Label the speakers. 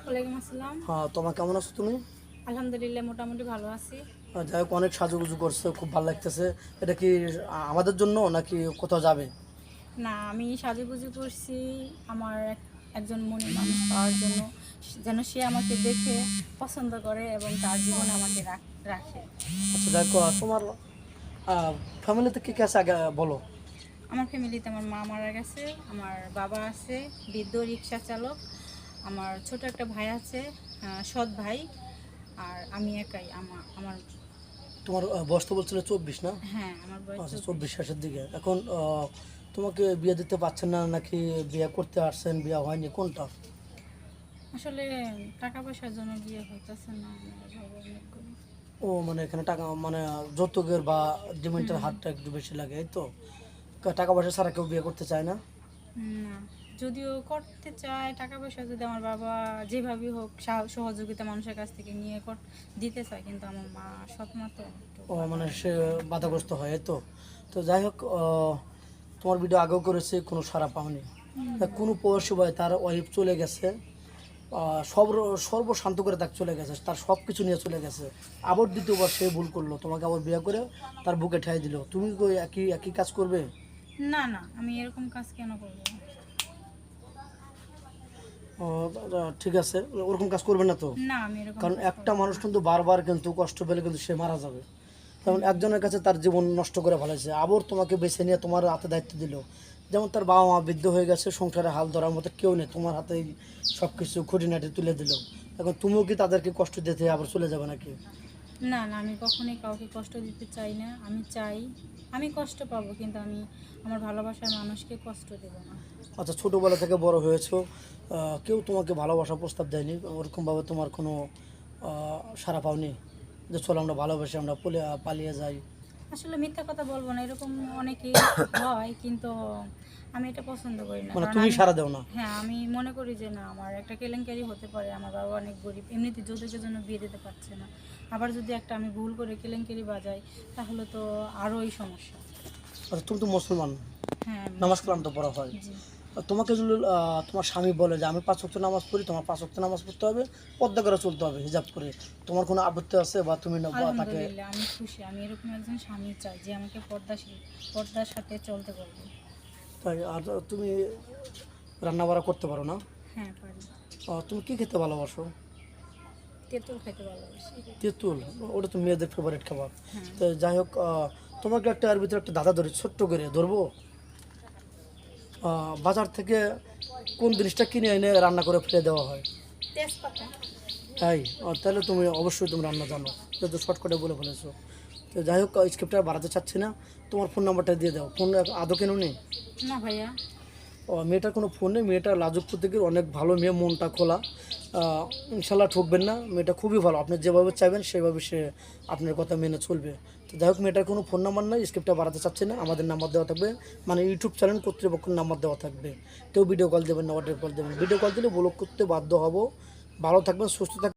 Speaker 1: ওয়ালাইকুম আসসালাম।
Speaker 2: হ্যাঁ, তোমার কেমন আছো তুমি?
Speaker 1: আলহামদুলিল্লাহ মোটামুটি ভালো আছি।
Speaker 2: যাই হোক, অনেক সাজুগুজু করছে, খুব ভালো লাগতেছে। এটা কি আমাদের জন্য নাকি কোথাও যাবে?
Speaker 1: না, আমি সাজুগুজু করছি আমার একজন মনের মানুষ পাওয়ার জন্য, যেন সে আমাকে দেখে পছন্দ করে এবং তার জীবনে আমাকে রাখে।
Speaker 2: আচ্ছা, যাই হোক, তোমার ফ্যামিলিতে কে কে আছে আগে বলো।
Speaker 1: আমার ফ্যামিলিতে আমার মা মারা গেছে, আমার বাবা আছে বৃদ্ধ রিক্সা চালক, আমার ছোট একটা ভাই আছে, সৎ ভাই, আর আমি একাই। আমার
Speaker 2: তোমার বয়স তো বলছিলে 24 না?
Speaker 1: হ্যাঁ, আমার বয়স
Speaker 2: আচ্ছা,
Speaker 1: 24।
Speaker 2: 24 শেষের দিকে। এখন তোমাকে বিয়ে দিতে পারছেন না নাকি বিয়ে করতে আসছেন, বিয়ে হয়নি, কোনটা?
Speaker 1: আসলে টাকা পয়সার জন্য বিয়ে হইতেছে না, আমার বাবা অনেক গরিব।
Speaker 2: ও মানে এখানে টাকা মানে যৌতুকের বা ডিমান্ডের
Speaker 1: হুম।
Speaker 2: হারটা একটু বেশি লাগে, এই তো। টাকা পয়সা ছাড়া কেউ বিয়ে করতে চায় না।
Speaker 1: না, যদিও করতে চায়, টাকা পয়সা যদি আমার বাবা যেভাবেই হোক সহযোগিতা মানুষের কাছ থেকে নিয়ে দিতে চায়, কিন্তু আমার মা সৎ মা তো একটু
Speaker 2: ও
Speaker 1: বাধা
Speaker 2: মানে সে
Speaker 1: দেয়।
Speaker 2: বাধাগ্রস্ত হয়, এই তো। তো যাই হোক, তোমার ভিডিও আগেও করেছে, কোনো সাড়া পাওনি। তা কোনো প্রবাসী ভাই তার ওয়াইফ চলে গেছে, সর্বশান্ত করে তাকে চলে গেছে, তার সব কিছু নিয়ে চলে গেছে। আবার দ্বিতীয়বার সে ভুল করলো, তোমাকে আবার বিয়ে করে তার বুকে ঠাই দিল। তুমি কি ওই একই একই কাজ করবে?
Speaker 1: না না, আমি এরকম কাজ কেন করবো?
Speaker 2: ঠিক আছে, ওরকম কাজ করবে না তো।
Speaker 1: না, আমি এরকম
Speaker 2: কারণ
Speaker 1: কাজ
Speaker 2: একটা
Speaker 1: করবো
Speaker 2: মানুষ
Speaker 1: না।
Speaker 2: কিন্তু বারবার কিন্তু কষ্ট পেলে কিন্তু সে মারা যাবে। যেমন একজনের কাছে তার জীবন নষ্ট করে ফেলেছে, আবার তোমাকে বেছে নিয়ে তোমার হাতে দায়িত্ব দিল। যেমন তার বাবা মা বৃদ্ধ হয়ে গেছে, সংসারে হাল ধরার মতো কেউ নেই, তোমার হাতেই সব কিছু খুঁটিনাটি তুলে দিল। এখন তুমিও কি তাদেরকে কষ্ট দিতে আবার চলে যাবে নাকি?
Speaker 1: না না, আমি কখনোই কাউকে কষ্ট দিতে চাই না। আমি চাই আমি কষ্ট পাবো, কিন্তু আমি আমার ভালোবাসার মানুষকে কষ্ট দেব না।
Speaker 2: আচ্ছা, ছোটোবেলা থেকে বড় হয়েছো, কেউ তোমাকে ভালোবাসার প্রস্তাব দেয়নি? ওরকমভাবে তোমার কোনো সাড়া পাওনি যে চলো আমরা ভালোবাসি, আমরা পালিয়ে যাই?
Speaker 1: আসলে মিথ্যা কথা বলবো না, এরকম অনেকেই হয়, কিন্তু আমি এটা পছন্দ করি না।
Speaker 2: মানে
Speaker 1: কারণ
Speaker 2: তুমি
Speaker 1: আমি,
Speaker 2: সাড়া দাও না?
Speaker 1: হ্যাঁ, আমি মনে করি যে না, আমার একটা কেলেঙ্কারি হতে পারে। আমার বাবা অনেক গরিব, এমনিতে যৌতুকের জন্য বিয়ে দিতে পারছে না। আবার যদি একটা আমি ভুল করে কেলেঙ্কারি বাজাই, তাহলে তো আরোই সমস্যা।
Speaker 2: আচ্ছা, তুমি তো মুসলমান,
Speaker 1: হ্যাঁ,
Speaker 2: নামাজ কালাম তো পড়া হয়।
Speaker 1: জি।
Speaker 2: তোমাকে যদি তোমার স্বামী বলে যে আমি 5 ওয়াক্ত নামাজ পড়ি, তোমার 5 ওয়াক্ত নামাজ পড়তে হবে, পর্দা করে চলতে হবে, হিজাব করে, তোমার কোনো আপত্তি আছে? বা তুমি তাকে?
Speaker 1: আলহামদুলিল্লাহ, আমি খুশি। আমি এরকম একজন স্বামী চাই যে আমাকে পর্দার সাথে চলতে বলবে।
Speaker 2: তাই? আর তুমি রান্না বাড়া করতে পারো না?
Speaker 1: হ্যাঁ, পারি।
Speaker 2: তুমি কি খেতে ভালোবাসো?
Speaker 1: তেঁতুল খেতে ভালোবাসি।
Speaker 2: তেঁতুল? ওটা তো মেয়েদের ফেভারিট খাবার।
Speaker 1: হ্যাঁ।
Speaker 2: তো যাই হোক, তোমাকে একটা এর ভিতরে একটা ধাঁধা ধরি, ছোট্ট করে ধরবো। বাজার থেকে কোন জিনিসটা কিনে এনে রান্না করে ফেলে দেওয়া হয়?
Speaker 1: তেজপাতা।
Speaker 2: তাই? তাহলে তুমি অবশ্যই তুমি রান্না জানো, যেহেতু শর্টকাটে বলে ফেলেছো। তো যাই হোক, স্ক্রিপ্টটা বাড়াতে চাচ্ছি না, তোমার ফোন নাম্বারটা দিয়ে দাও। ফোন আদৌ কেন নেই?
Speaker 1: না ভাইয়া।
Speaker 2: মেয়েটার কোনো ফোন নেই, মেয়েটা লাজুক প্রকৃতির, অনেক ভালো মেয়ে, মনটা খোলা। ইনশাল্লাহ ঠকবেন না, মেয়েটা খুবই ভালো, আপনি যেভাবে চাইবেন সেভাবে সে আপনার কথা মেনে চলবে। তো যাই হোক, মেয়েটার কোনো ফোন নাম্বার নাই, স্ক্রিপ্টটা বাড়াতে চাচ্ছি না, আমাদের নাম্বার দেওয়া থাকবে, মানে ইউটিউব চ্যানেল কর্তৃপক্ষের নাম্বার দেওয়া থাকবে। কেউ ভিডিও কল দেবেন না, অডিও কল দেবেন। ভিডিও কল দিলে ব্লক করতে বাধ্য হব। ভালো থাকবেন, সুস্থ থাকবেন।